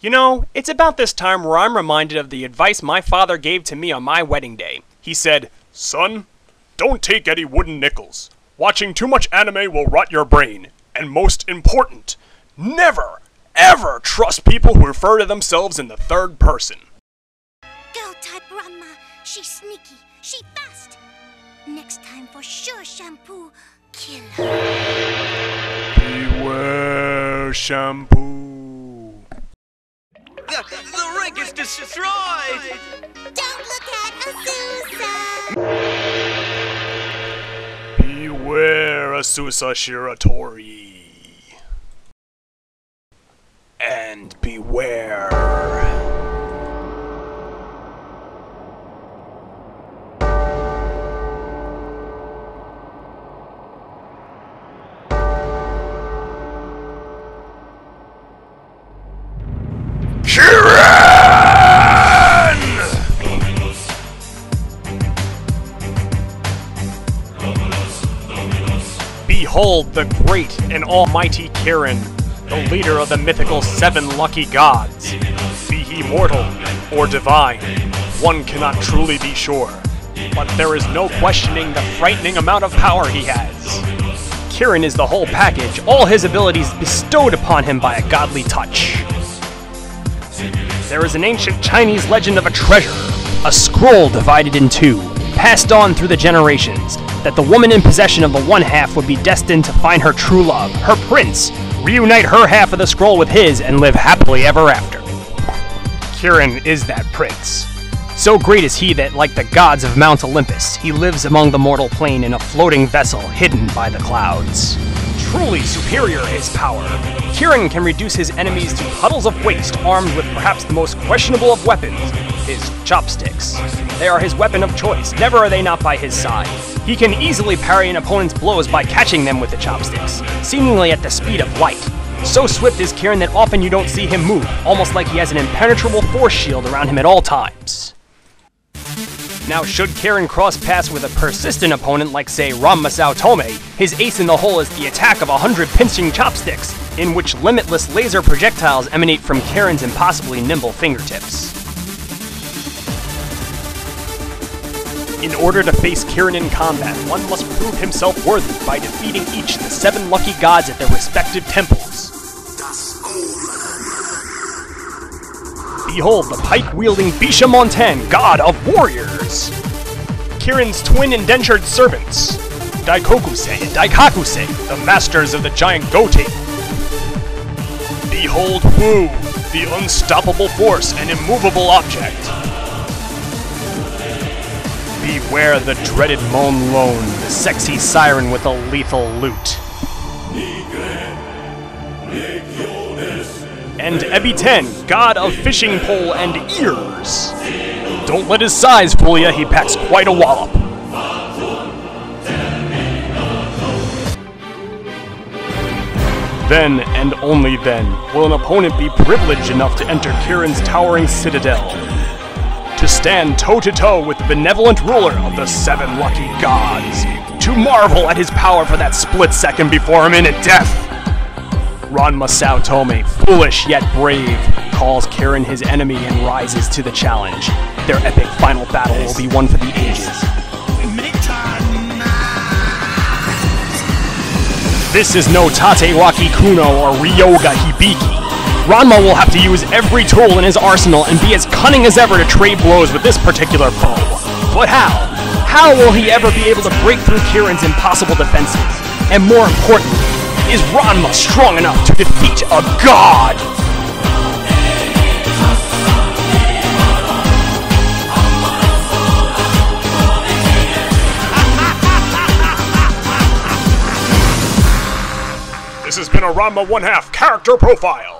You know, it's about this time where I'm reminded of the advice my father gave to me on my wedding day. He said, "Son, don't take any wooden nickels. Watching too much anime will rot your brain. And most important, never, ever trust people who refer to themselves in the third person." Girl type Ranma, she sneaky, she fast. Next time for sure, Shampoo, kill her. Beware, Shampoo. The ring is destroyed! Don't look at Azusa! Beware, Azusa Shiratori. And beware. Behold the great and almighty Kirin, the leader of the mythical 7 lucky gods. Be he mortal or divine, one cannot truly be sure, but there is no questioning the frightening amount of power he has. Kirin is the whole package, all his abilities bestowed upon him by a godly touch. There is an ancient Chinese legend of a treasure, a scroll divided in two, passed on through the generations, that the woman in possession of the one half would be destined to find her true love, her prince, reunite her half of the scroll with his, and live happily ever after. Kirin is that prince. So great is he that, like the gods of Mount Olympus, he lives among the mortal plane in a floating vessel hidden by the clouds. Truly superior his power, Kirin can reduce his enemies to puddles of waste armed with perhaps the most questionable of weapons, his chopsticks. They are his weapon of choice, never are they not by his side. He can easily parry an opponent's blows by catching them with the chopsticks, seemingly at the speed of light. So swift is Kirin that often you don't see him move, almost like he has an impenetrable force shield around him at all times. Now, should Kirin cross paths with a persistent opponent like, say, Ranma Saotome, his ace in the hole is the attack of 100 pinching chopsticks, in which limitless laser projectiles emanate from Kirin's impossibly nimble fingertips. In order to face Kirin in combat, one must prove himself worthy by defeating each of the 7 lucky gods at their respective temples. Behold the pike-wielding Bisha Montan, god of warriors! Kirin's twin indentured servants, Daikokusei and Daikakusei, the masters of the giant Goten. Behold Wu, the unstoppable force and immovable object. Beware the dreaded Mon Lone, the sexy siren with a lethal lute. And Ebiten, god of fishing pole and ears. Don't let his size fool ya, he packs quite a wallop. Then, and only then, will an opponent be privileged enough to enter Kirin's towering citadel, to stand toe-to-toe with the benevolent ruler of the 7 lucky gods, to marvel at his power for that split second before imminent death. Ranma Saotome, foolish yet brave, calls Kirin his enemy and rises to the challenge. Their epic final battle will be one for the ages. This is no Tatewaki Kuno or Ryoga Hibiki. Ranma will have to use every tool in his arsenal and be as cunning as ever to trade blows with this particular foe. But how? How will he ever be able to break through Kirin's impossible defenses? And more importantly, is Ranma strong enough to defeat a god? This has been a Ranma 1/2 character profile.